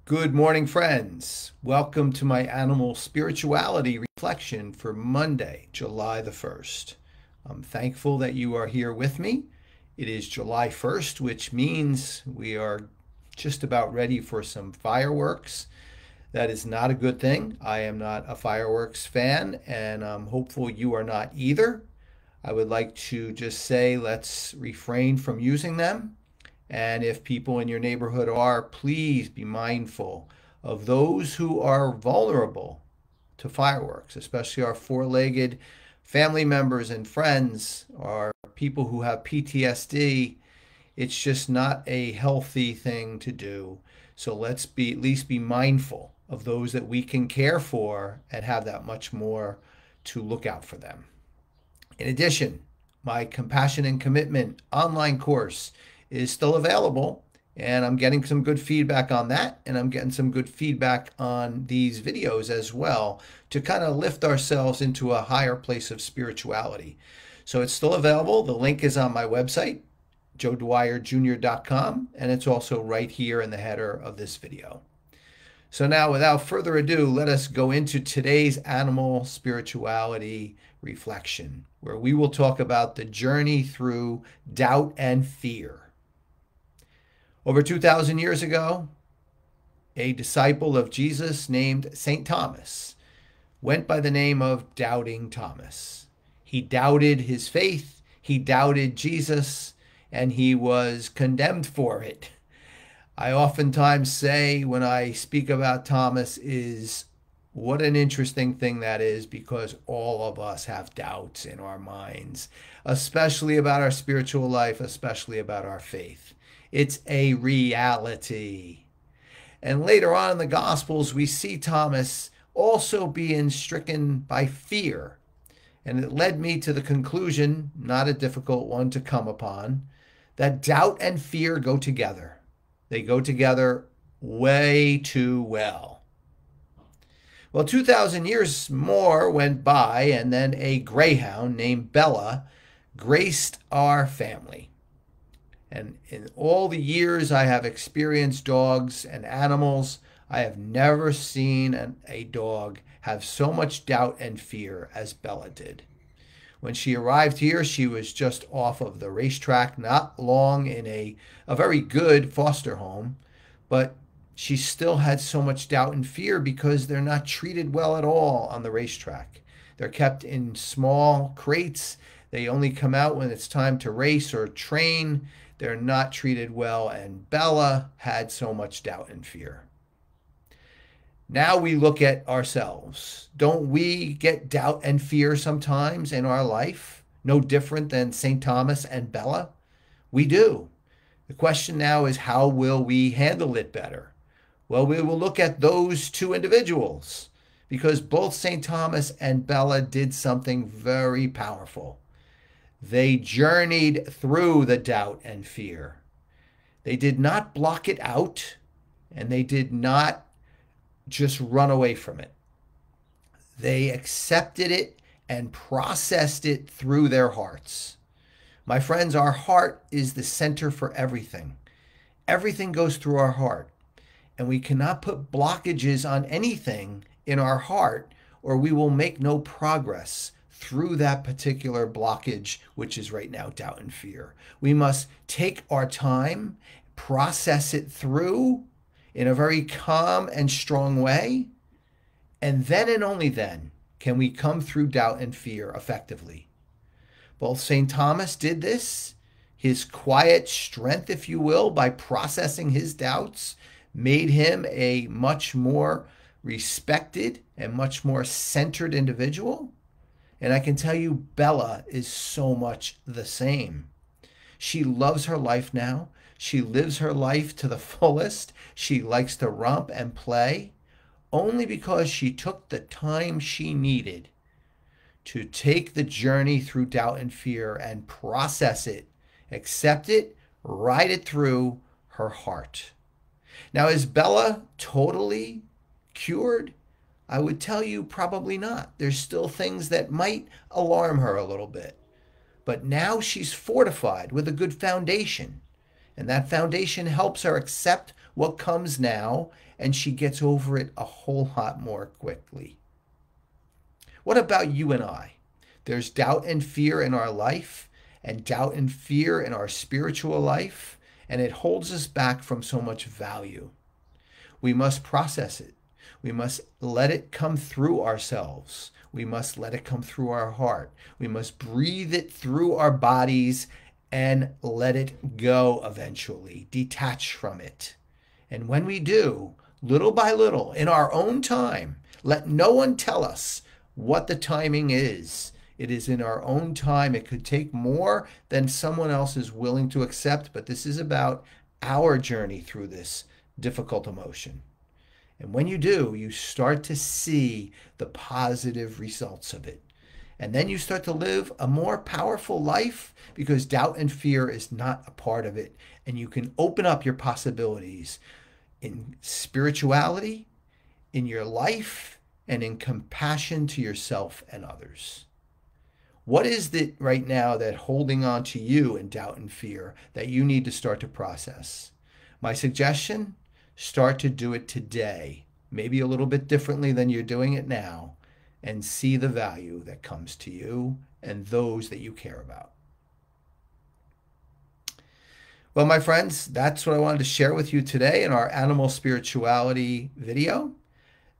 Good morning, friends. Welcome to my animal spirituality reflection for Monday, July the 1st. I'm thankful that you are here with me. It is July 1st, which means we are just about ready for some fireworks. That is not a good thing. I am not a fireworks fan, and I'm hopeful you are not either. I would like to just say let's refrain from using them. And if people in your neighborhood are, please be mindful of those who are vulnerable to fireworks, especially our four-legged family members and friends, or people who have PTSD. It's just not a healthy thing to do. So let's be at least be mindful of those that we can care for and have that much more to look out for them. In addition, my Compassion and Commitment online course is still available, and I'm getting some good feedback on that, and I'm getting some good feedback on these videos as well to kind of lift ourselves into a higher place of spirituality. So it's still available. The link is on my website, joedwyerjr.com, and it's also right here in the header of this video. So now, without further ado, let us go into today's animal spirituality reflection, where we will talk about the journey through doubt and fear. Over 2,000 years ago, a disciple of Jesus named St. Thomas went by the name of Doubting Thomas. He doubted his faith, he doubted Jesus, and he was condemned for it. I oftentimes say when I speak about Thomas is what an interesting thing that is, because all of us have doubts in our minds, especially about our spiritual life, especially about our faith. It's a reality. And later on in the Gospels, we see Thomas also being stricken by fear. And it led me to the conclusion, not a difficult one to come upon, that doubt and fear go together. They go together way too well. Well, 2,000 years more went by, and then a greyhound named Bella graced our family. And in all the years I have experienced dogs and animals, I have never seen a dog have so much doubt and fear as Bella did. When she arrived here, she was just off of the racetrack, not long in a very good foster home, but she still had so much doubt and fear because they're not treated well at all on the racetrack. They're kept in small crates. They only come out when it's time to race or train. They're not treated well, and Bella had so much doubt and fear. Now we look at ourselves. Don't we get doubt and fear sometimes in our life? No different than St. Thomas and Bella? We do. The question now is, how will we handle it better? Well, we will look at those two individuals, because both St. Thomas and Bella did something very powerful. They journeyed through the doubt and fear. They did not block it out, and they did not just run away from it. They accepted it and processed it through their hearts. My friends, our heart is the center for everything. Everything goes through our heart, and we cannot put blockages on anything in our heart, or we will make no progress through that particular blockage, which is right now doubt and fear. We must take our time, process it through in a very calm and strong way, and then and only then can we come through doubt and fear effectively. Both St. Thomas did this. His quiet strength, if you will, by processing his doubts, made him a much more respected and much more centered individual. And I can tell you, Bella is so much the same. She loves her life now. She lives her life to the fullest. She likes to romp and play only because she took the time she needed to take the journey through doubt and fear and process it, accept it, ride it through her heart. Now, is Bella totally cured? I would tell you probably not. There's still things that might alarm her a little bit. But now she's fortified with a good foundation. And that foundation helps her accept what comes now, and she gets over it a whole lot more quickly. What about you and I? There's doubt and fear in our life, and doubt and fear in our spiritual life, and it holds us back from so much value. We must process it. We must let it come through ourselves. We must let it come through our heart. We must breathe it through our bodies and let it go eventually, detach from it. And when we do, little by little, in our own time, let no one tell us what the timing is. It is in our own time. It could take more than someone else is willing to accept, but this is about our journey through this difficult emotion. And when you do, you start to see the positive results of it. And then you start to live a more powerful life because doubt and fear is not a part of it. And you can open up your possibilities in spirituality, in your life, and in compassion to yourself and others. What is it right now that holding on to you in doubt and fear that you need to start to process? My suggestion, start to do it today, maybe a little bit differently than you're doing it now, and see the value that comes to you and those that you care about. Well, my friends, that's what I wanted to share with you today in our animal spirituality video.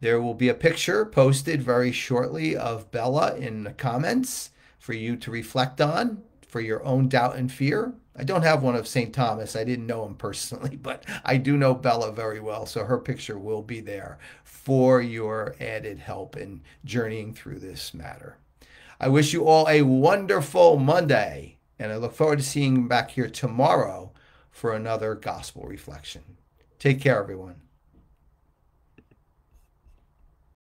There will be a picture posted very shortly of Bella in the comments for you to reflect on for your own doubt and fear. I don't have one of St. Thomas. I didn't know him personally, but I do know Bella very well, so her picture will be there for your added help in journeying through this matter. I wish you all a wonderful Monday, and I look forward to seeing you back here tomorrow for another gospel reflection. Take care, everyone.